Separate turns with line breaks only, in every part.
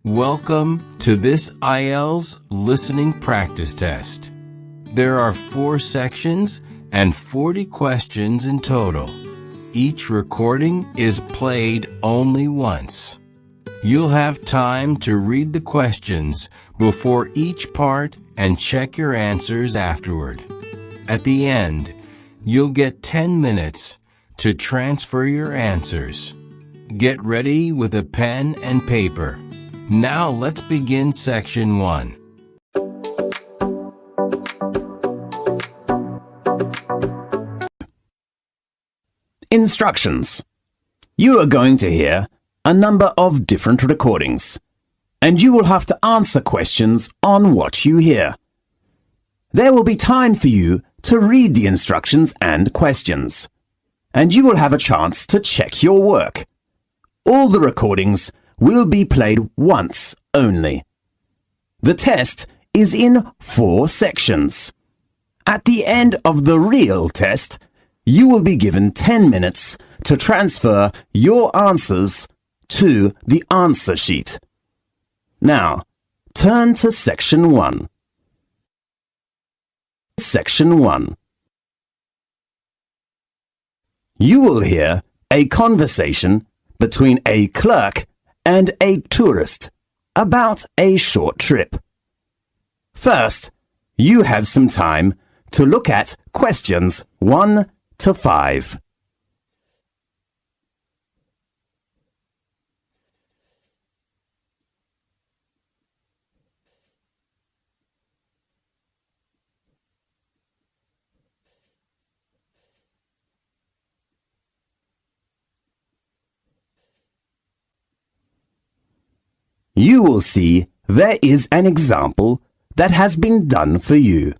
Welcome to this IELTS listening practice test. There are 4 sections and 40 questions in total. Each recording is played only once. You'll have time to read the questions before each part and check your answers afterward. At the end, you'll get 10 minutes to transfer your answers. Get ready with a pen and paper. Now let's begin section 1.
Instructions. You are going to hear a number of different recordings, and you will have to answer questions on what you hear. There will be time for you to read the instructions and questions, and you will have a chance to check your work. All the recordings will be played once only. The test is in 4 sections. At the end of the real test, you will be given 10 minutes to transfer your answers to the answer sheet. Now, turn to section 1. Section 1. You will hear a conversation between a clerk and a tourist about a short trip. First, you have some time to look at questions 1 to 5. You will see there is an example that has been done for you.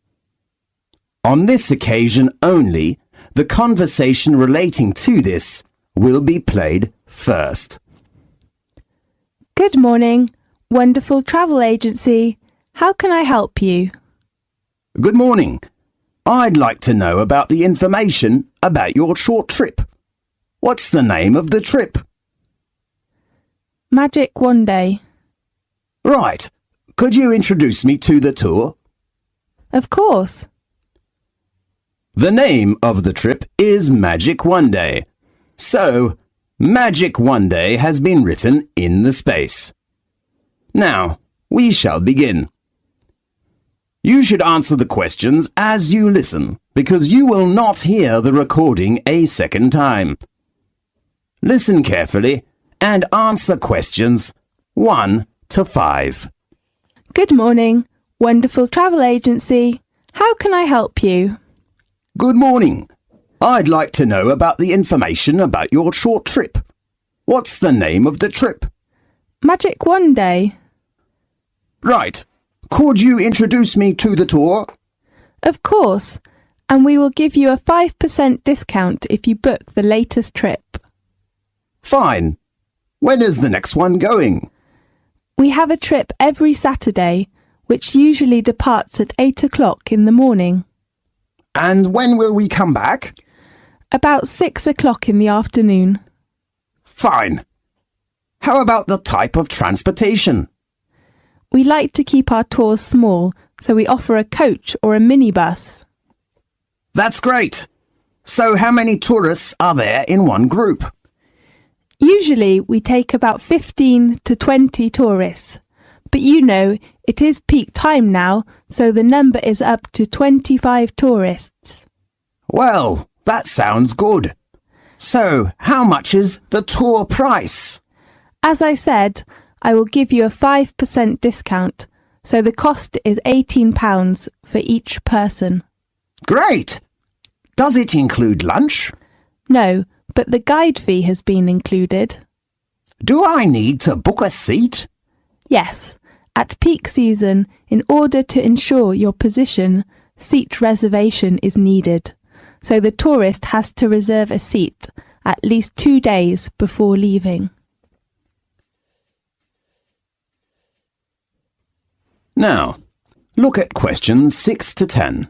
On this occasion only, the conversation relating to this will be played first.
Good morning, wonderful travel agency. How can I help you?
Good morning. I'd like to know about the information about your short trip. What's the name of the trip?
Magic One Day.
Right. Could you introduce me to the tour?
Of course.
The name of the trip is Magic One Day. So, Magic One Day has been written in the space. Now, we shall begin. You should answer the questions as you listen, because you will not hear the recording a second time. Listen carefully and answer questions 1 to 5.
Good morning, wonderful travel agency. How can I help you?
Good morning. I'd like to know about the information about your short trip. What's the name of the trip?
Magic One Day.
Right. Could you introduce me to the tour?
Of course, and we will give you a 5% discount if you book the latest trip.
Fine. When is the next one going?
We have a trip every Saturday, which usually departs at 8 o'clock in the morning.
And when will we come back?
About 6 o'clock in the afternoon.
Fine. How about the type of transportation?
We like to keep our tours small, so we offer a coach or a minibus.
That's great. So how many tourists are there in one group?
Usually we take about 15 to 20 tourists, but you know it is peak time now, so the number is up to 25 tourists.
Well, that sounds good. So how much is the tour price?
As I said, I will give you a 5% discount, so the cost is £18 for each person.
Great! Does it include lunch?
No, but the guide fee has been included.
Do I need to book a seat?
Yes, at peak season, in order to ensure your position, seat reservation is needed. So the tourist has to reserve a seat at least 2 days before leaving.
Now, look at questions 6 to 10.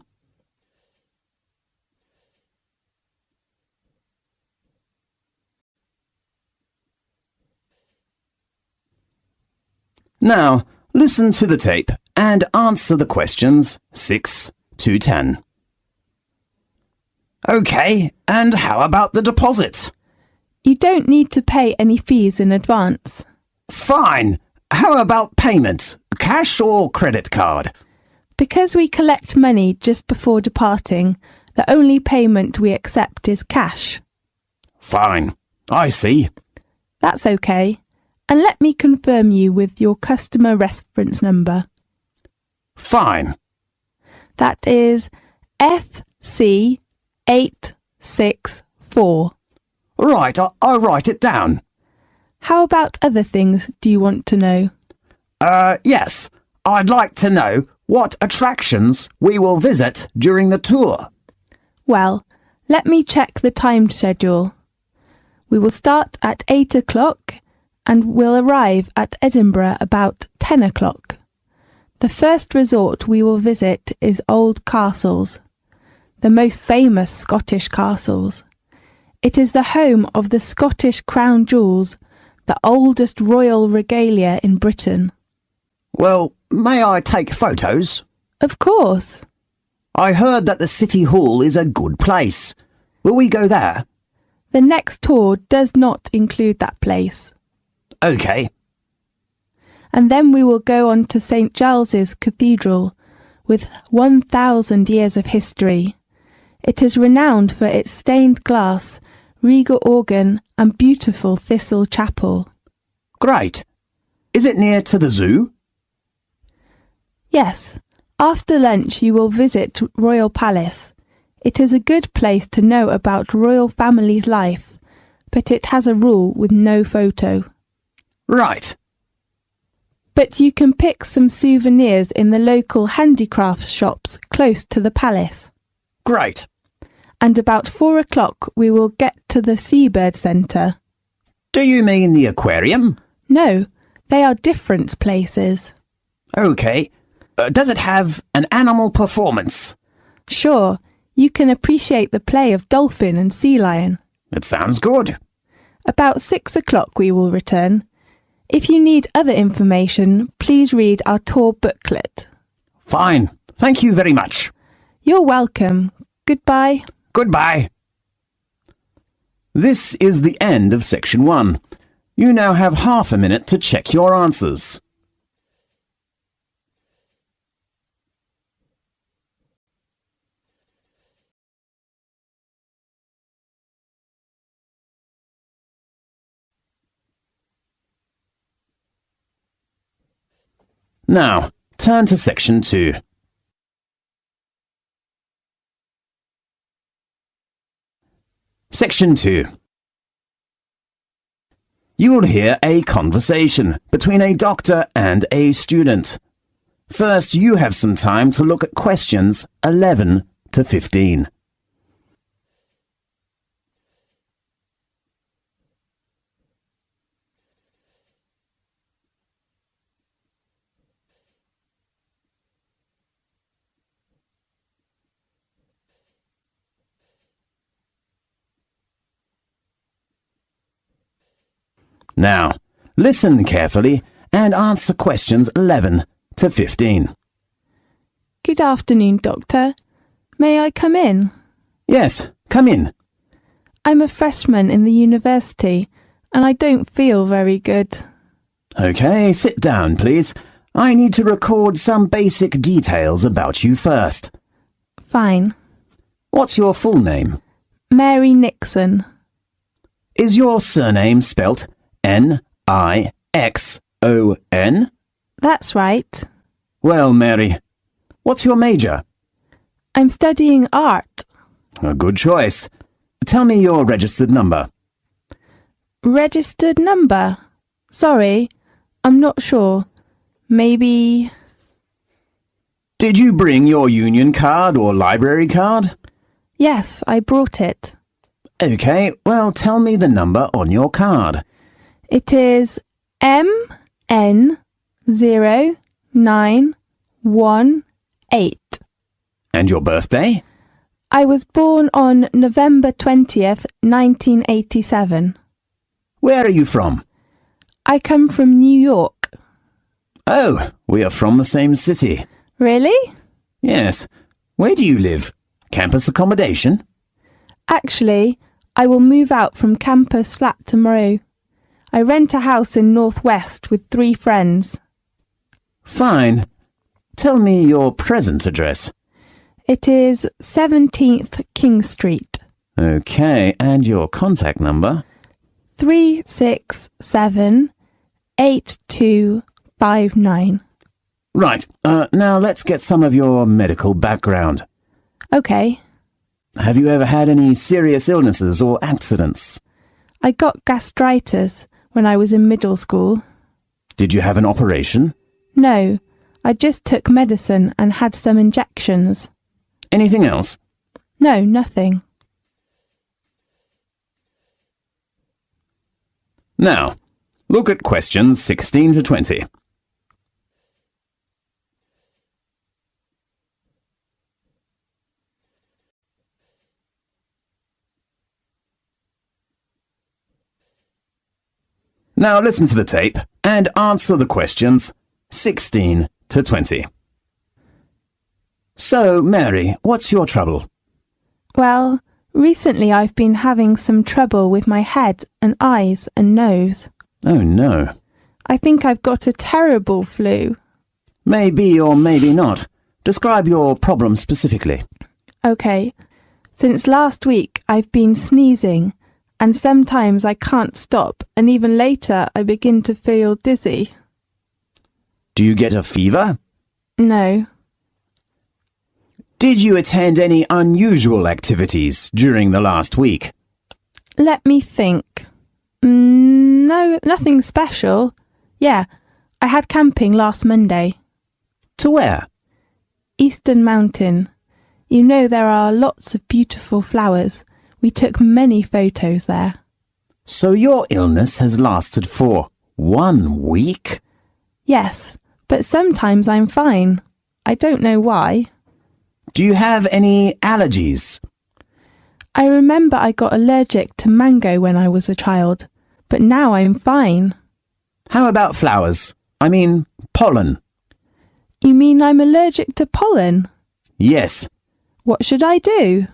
Now, listen to the tape and answer the questions 6 to 10. OK, and how about the deposit?
You don't need to pay any fees in advance.
Fine. How about payment? Cash or credit card?
Because we collect money just before departing, the only payment we accept is cash.
Fine. I see.
That's okay. And let me confirm you with your customer reference number.
Fine.
That is FC864.
Right, I'll write it down.
How about other things do you want to know?
Yes. I'd like to know what attractions we will visit during the tour.
Well, let me check the time schedule. We will start at 8 o'clock and will arrive at Edinburgh about 10 o'clock. The first resort we will visit is Old Castles, the most famous Scottish castles. It is the home of the Scottish crown jewels, the oldest royal regalia in Britain.
Well, may I take photos?
Of course.
I heard that the City Hall is a good place. Will we go there?
The next tour does not include that place.
OK.
And then we will go on to St. Giles's Cathedral, with 1,000 years of history. It is renowned for its stained glass, regal organ and beautiful thistle chapel.
Great. Is it near to the zoo?
Yes. After lunch you will visit Royal Palace. It is a good place to know about royal family's life, but it has a rule with no photo.
Right.
But you can pick some souvenirs in the local handicraft shops close to the palace.
Great.
And about 4 o'clock we will get to the Seabird Centre.
Do you mean the aquarium?
No, they are different places.
OK. Does it have an animal performance?
Sure, you can appreciate the play of dolphin and sea lion.
It sounds good.
About 6 o'clock we will return. If you need other information, please read our tour booklet.
Fine. Thank you very much.
You're welcome. Goodbye.
Goodbye. This is the end of section 1. You now have half a minute to check your answers. Now, turn to section 2. Section 2. You will hear a conversation between a doctor and a student. First, you have some time to look at questions 11 to 15. Now, listen carefully and answer questions 11 to 15.
Good afternoon, Doctor. May I come in?
Yes, come in.
I'm a freshman in the university and I don't feel very good.
OK, sit down, please. I need to record some basic details about you first.
Fine.
What's your full name?
Mary Nixon.
Is your surname spelt Nixon?
That's right.
Well, Mary, what's your major?
I'm studying art.
A good choice. Tell me your registered number.
Registered number? Sorry, I'm not sure. Maybe...
Did you bring your union card or library card?
Yes, I brought it.
OK, well, tell me the number on your card.
It is MN0918.
And your birthday?
I was born on November 20th, 1987.
Where are you from?
I come from New York.
Oh, we are from the same city.
Really?
Yes. Where do you live? Campus accommodation?
Actually, I will move out from campus flat tomorrow. I rent a house in Northwest with 3 friends.
Fine. Tell me your present address.
It is 17th King Street.
Okay, and your contact number?
367-8259.
Right, now let's get some of your medical background.
Okay.
Have you ever had any serious illnesses or accidents?
I got gastritis when I was in middle school.
Did you have an operation?
No, I just took medicine and had some injections.
Anything else?
No, nothing.
Now, look at questions 16 to 20. Now listen to the tape and answer the questions 16 to 20. So, Mary, what's your trouble?
Well, recently I've been having some trouble with my head and eyes and nose.
Oh no.
I think I've got a terrible flu.
Maybe or maybe not. Describe your problem specifically.
Okay. Since last week I've been sneezing, and sometimes I can't stop, and even later I begin to feel dizzy.
Do you get a fever?
No.
Did you attend any unusual activities during the last week?
Let me think. No, nothing special. Yeah, I had camping last Monday.
To where?
Eastern Mountain. You know there are lots of beautiful flowers. We took many photos there.
So your illness has lasted for 1 week?
Yes, but sometimes I'm fine. I don't know why.
Do you have any allergies?
I remember I got allergic to mango when I was a child, but now I'm fine.
How about flowers? I mean, pollen.
You mean I'm allergic to pollen?
Yes.
What should I do?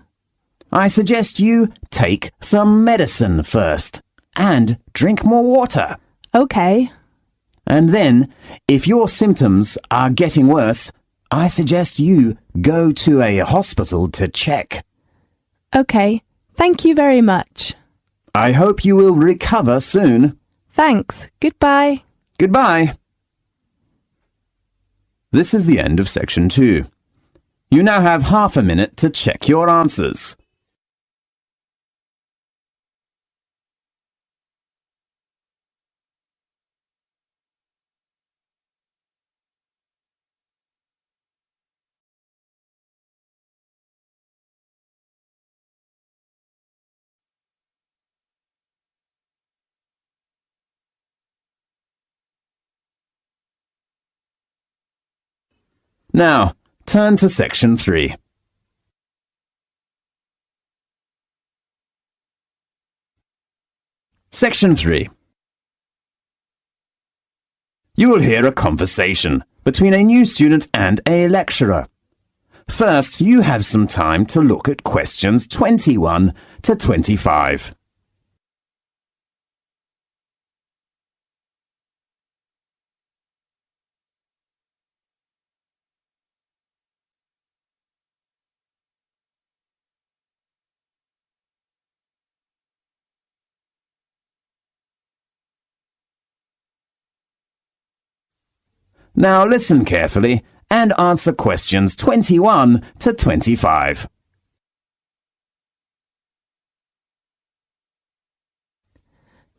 I suggest you take some medicine first and drink more water.
Okay.
And then, if your symptoms are getting worse, I suggest you go to a hospital to check.
Okay. Thank you very much.
I hope you will recover soon.
Thanks. Goodbye.
Goodbye. This is the end of section 2. You now have half a minute to check your answers. Now, turn to section 3. Section 3. You will hear a conversation between a new student and a lecturer. First, you have some time to look at questions 21 to 25. Now listen carefully and answer questions 21 to 25.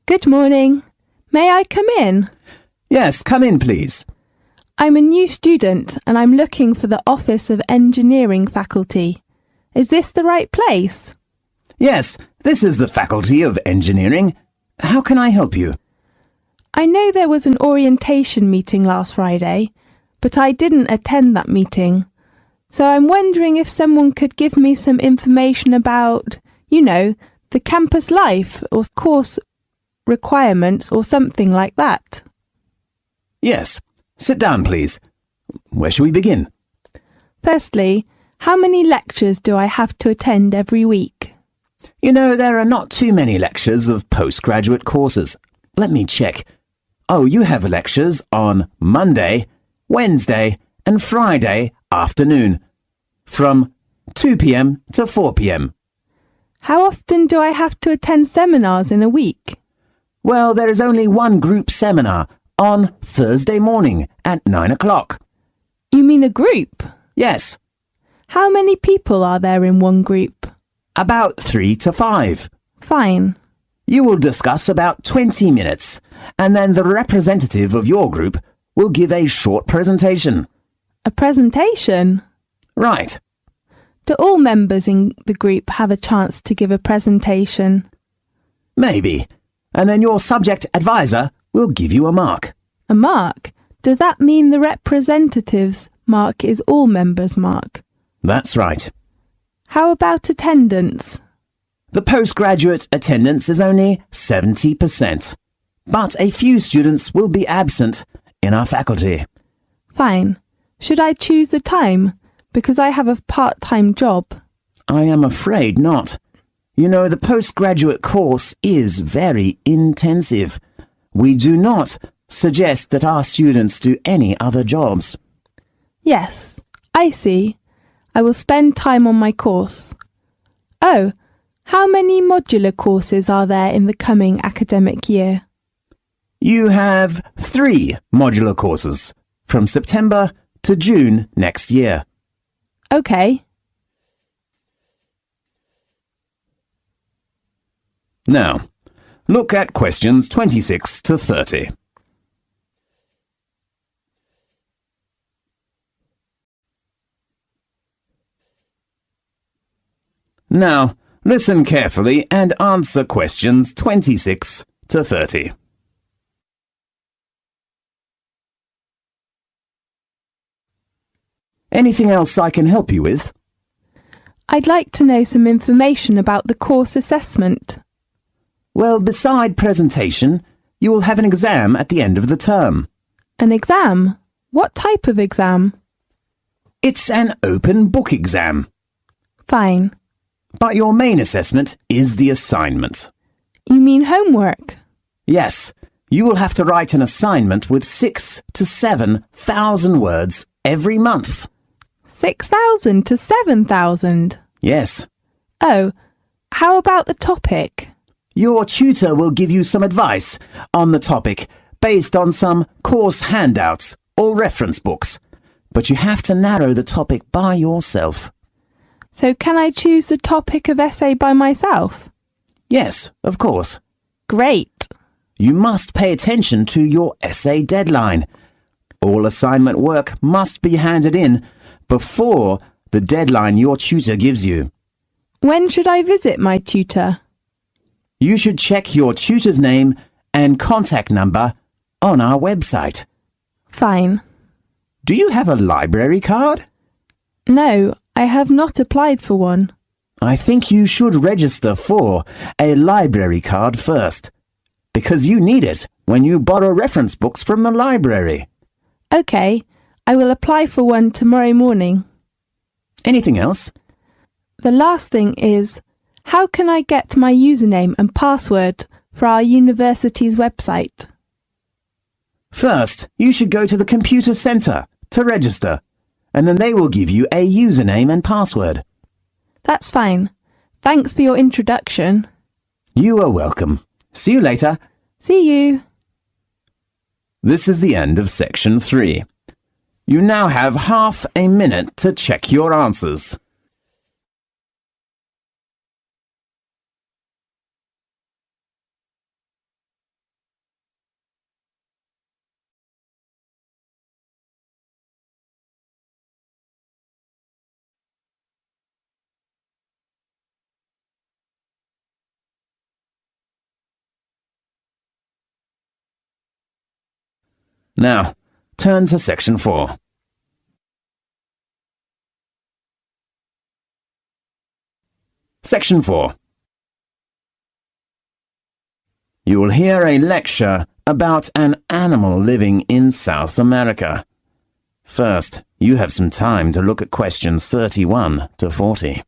Good morning. May I come in?
Yes, come in, please.
I'm a new student and I'm looking for the Office of Engineering faculty. Is this the right place?
Yes, this is the Faculty of Engineering. How can I help you?
I know there was an orientation meeting last Friday, but I didn't attend that meeting. So I'm wondering if someone could give me some information about, the campus life or course requirements or something like that.
Yes, Sit down, please. Where shall we begin?
Firstly, how many lectures do I have to attend every week?
You know, there are not too many lectures of postgraduate courses. Let me check. Oh, you have lectures on Monday, Wednesday, and Friday afternoon, from 2 p.m. to 4 p.m.
How often do I have to attend seminars in a week?
Well, there is only one group seminar on Thursday morning at 9 o'clock.
You mean a group?
Yes,
How many people are there in one group?
about 3 to 5.
Fine.
You will discuss about 20 minutes, and then the representative of your group will give a short presentation.
A presentation?
Right.
Do all members in the group have a chance to give a presentation?
Maybe. And then your subject advisor will give you a mark.
A mark? Does that mean the representative's mark is all members' mark?
That's right.
How about attendance?
The postgraduate attendance is only 70%, but a few students will be absent in our faculty.
Fine. Should I choose the time? Because I have a part-time job.
I am afraid not. You know, the postgraduate course is very intensive. We do not suggest that our students do any other jobs.
Yes, I see. I will spend time on my course. Oh, how many modular courses are there in the coming academic year?
You have 3 modular courses from September to June next year.
Okay.
Now, look at questions 26 to 30. Now, listen carefully and answer questions 26 to 30. Anything else I can help you with?
I'd like to know some information about the course assessment.
Well, beside presentation, you will have an exam at the end of the term.
An exam? What type of exam?
It's an open book exam,
Fine.
but your main assessment is the assignment.
You mean homework?
Yes, you will have to write an assignment with 6,000 to 7,000 words every month.
6,000 to 7,000?
Yes,
Oh, how about the topic?
your tutor will give you some advice on the topic based on some course handouts or reference books, but you have to narrow the topic by yourself.
So can I choose the topic of essay by myself?
Yes, of course.
Great.
You must pay attention to your essay deadline. All assignment work must be handed in before the deadline your tutor gives you.
When should I visit my tutor?
You should check your tutor's name and contact number on our website.
Fine.
Do you have a library card?
No, I have not applied for one.
I think you should register for a library card first, because you need it when you borrow reference books from the library.
Okay, I will apply for one tomorrow morning.
Anything else?
The last thing is, how can I get my username and password for our university's website?
First, you should go to the computer center to register, and then they will give you a username and password.
That's fine. Thanks for your introduction.
You are welcome. See you later.
See you.
This is the end of section 3. You now have half a minute to check your answers. Now, turn to section 4. Section 4. You will hear a lecture about an animal living in South America. First, you have some time to look at questions 31 to 40.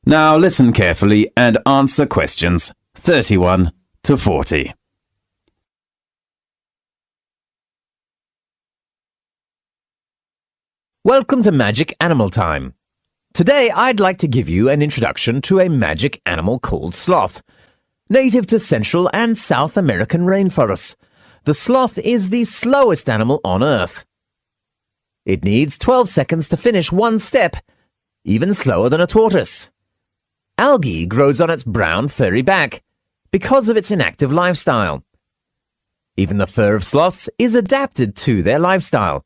Now listen carefully and answer questions 31 to 40.
Welcome to Magic Animal Time. Today I'd like to give you an introduction to a magic animal called sloth. Native to Central and South American rainforests, the sloth is the slowest animal on Earth. It needs 12 seconds to finish one step, even slower than a tortoise. Algae grows on its brown, furry back because of its inactive lifestyle. Even the fur of sloths is adapted to their lifestyle.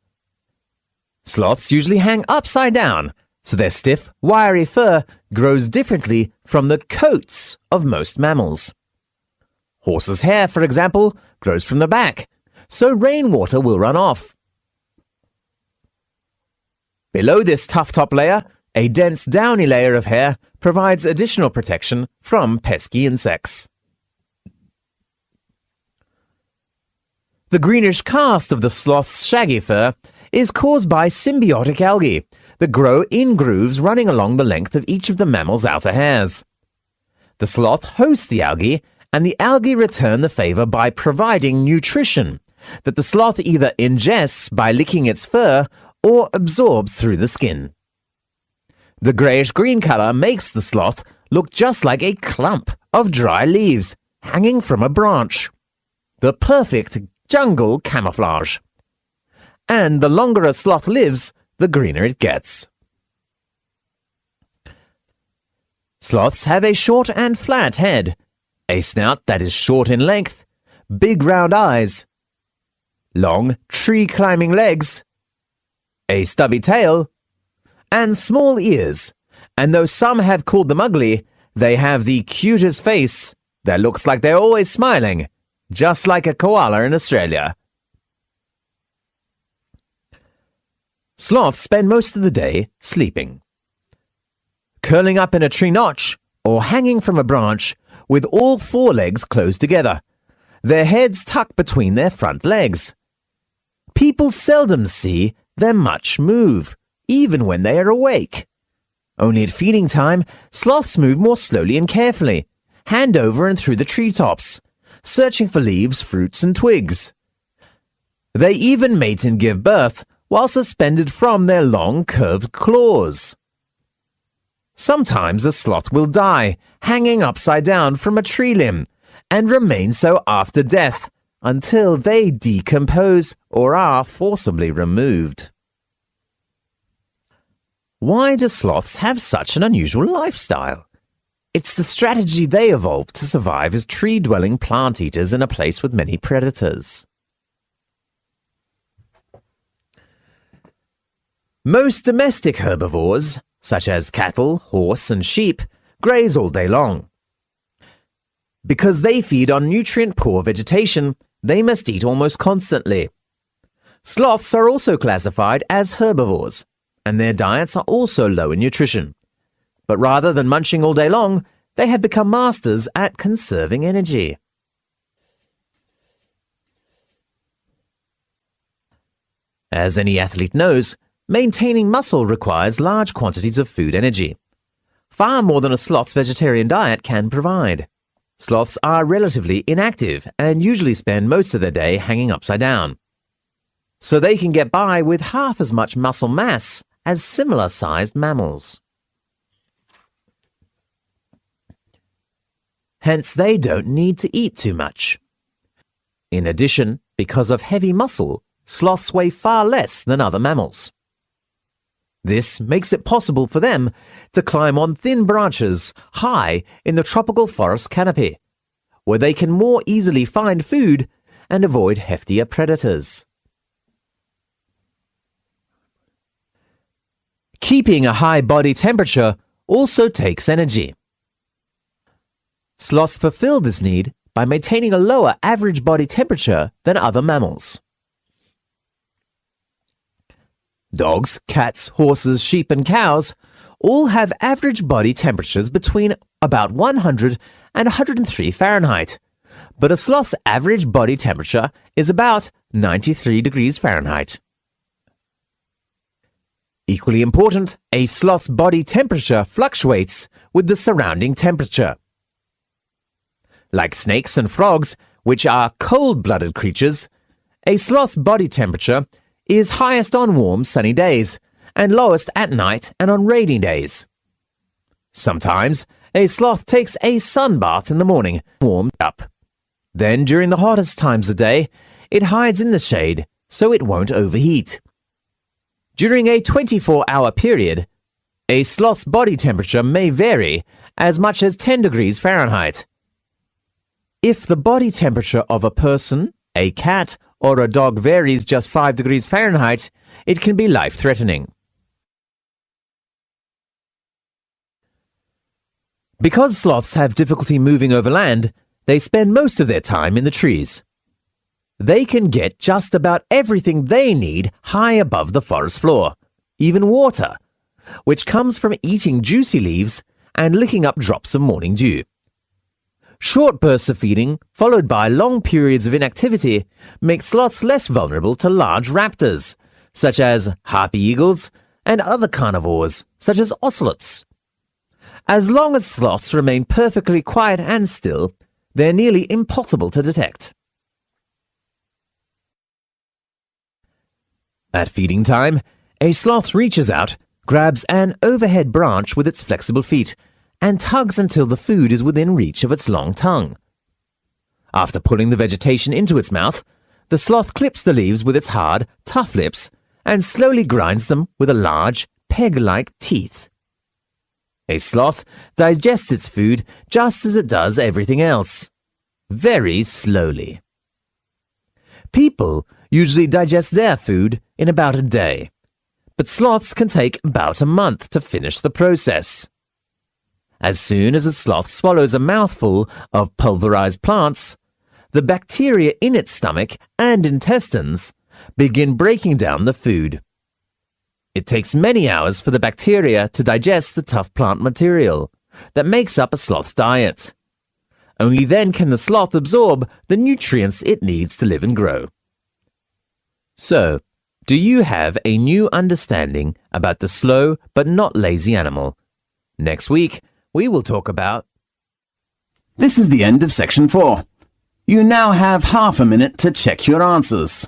Sloths usually hang upside down, so their stiff, wiry fur grows differently from the coats of most mammals. Horses' hair, for example, grows from the back, so rainwater will run off. Below this tough top layer, a dense downy layer of hair provides additional protection from pesky insects. The greenish cast of the sloth's shaggy fur is caused by symbiotic algae that grow in grooves running along the length of each of the mammal's outer hairs. The sloth hosts the algae, and the algae return the favor by providing nutrition that the sloth either ingests by licking its fur or absorbs through the skin. The grayish-green color makes the sloth look just like a clump of dry leaves hanging from a branch. The perfect jungle camouflage. And the longer a sloth lives, the greener it gets. Sloths have a short and flat head, a snout that is short in length, big round eyes, long tree-climbing legs, a stubby tail, and small ears, and though some have called them ugly, they have the cutest face that looks like they're always smiling, just like a koala in Australia. Sloths spend most of the day sleeping, curling up in a tree notch or hanging from a branch with all four legs closed together, their heads tucked between their front legs. People seldom see them much move, even when they are awake. Only at feeding time, sloths move more slowly and carefully, hand over and through the treetops, searching for leaves, fruits, and twigs. They even mate and give birth while suspended from their long, curved claws. Sometimes a sloth will die, hanging upside down from a tree limb, and remain so after death until they decompose or are forcibly removed. Why do sloths have such an unusual lifestyle? It's the strategy they evolved to survive as tree-dwelling plant eaters in a place with many predators. Most domestic herbivores, such as cattle, horse, and sheep, graze all day long. Because they feed on nutrient-poor vegetation, they must eat almost constantly. Sloths are also classified as herbivores, and their diets are also low in nutrition. But rather than munching all day long, they have become masters at conserving energy. As any athlete knows, maintaining muscle requires large quantities of food energy, far more than a sloth's vegetarian diet can provide. Sloths are relatively inactive and usually spend most of their day hanging upside down, so they can get by with half as much muscle mass as similar-sized mammals. Hence, they don't need to eat too much. In addition, because of heavy muscle, sloths weigh far less than other mammals. This makes it possible for them to climb on thin branches high in the tropical forest canopy, where they can more easily find food and avoid heftier predators. Keeping a high body temperature also takes energy. Sloths fulfill this need by maintaining a lower average body temperature than other mammals. Dogs, cats, horses, sheep, and cows all have average body temperatures between about 100 and 103 Fahrenheit, but a sloth's average body temperature is about 93 degrees Fahrenheit. Equally important, a sloth's body temperature fluctuates with the surrounding temperature. Like snakes and frogs, which are cold-blooded creatures, a sloth's body temperature is highest on warm, sunny days and lowest at night and on rainy days. Sometimes, a sloth takes a sunbath in the morning, warmed up. Then, during the hottest times of day, it hides in the shade so it won't overheat. During a 24-hour period, a sloth's body temperature may vary as much as 10 degrees Fahrenheit. If the body temperature of a person, a cat, or a dog varies just 5 degrees Fahrenheit, it can be life-threatening. Because sloths have difficulty moving over land, they spend most of their time in the trees. They can get just about everything they need high above the forest floor, even water, which comes from eating juicy leaves and licking up drops of morning dew. Short bursts of feeding, followed by long periods of inactivity, make sloths less vulnerable to large raptors, such as harpy eagles, and other carnivores, such as ocelots. As long as sloths remain perfectly quiet and still, they're nearly impossible to detect. At feeding time, a sloth reaches out, grabs an overhead branch with its flexible feet, and tugs until the food is within reach of its long tongue. After pulling the vegetation into its mouth, the sloth clips the leaves with its hard, tough lips and slowly grinds them with a large, peg-like teeth. A sloth digests its food just as it does everything else, very slowly. People usually digest their food in about a day, but sloths can take about a month to finish the process. As soon as a sloth swallows a mouthful of pulverized plants, the bacteria in its stomach and intestines begin breaking down the food. It takes many hours for the bacteria to digest the tough plant material that makes up a sloth's diet. Only then can the sloth absorb the nutrients it needs to live and grow. So, do you have a new understanding about the slow but not lazy animal? Next week, we will talk about...
This is the end of section 4. You now have half a minute to check your answers.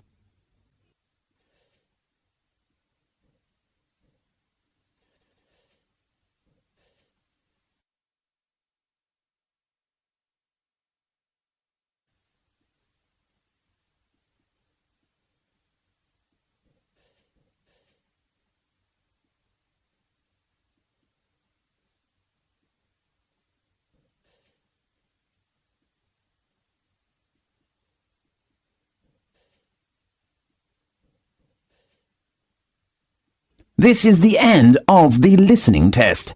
This is the end of the listening test.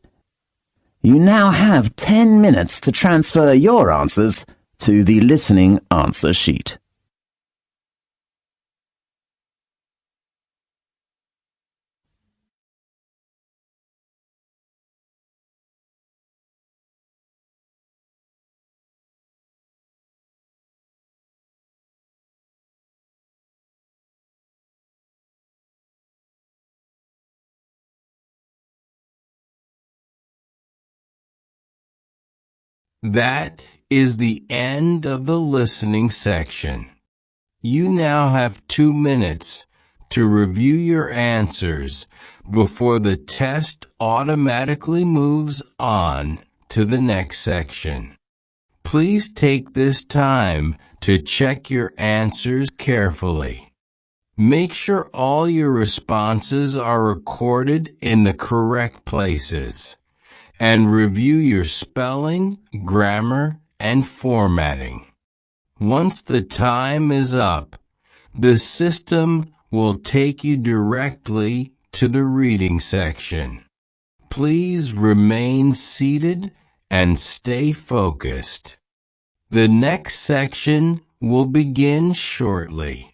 You now have 10 minutes to transfer your answers to the listening answer sheet.
That is the end of the listening section. You now have 2 minutes to review your answers before the test automatically moves on to the next section. Please take this time to check your answers carefully. Make sure all your responses are recorded in the correct places, and review your spelling, grammar, and formatting. Once the time is up, the system will take you directly to the reading section. Please remain seated and stay focused. The next section will begin shortly.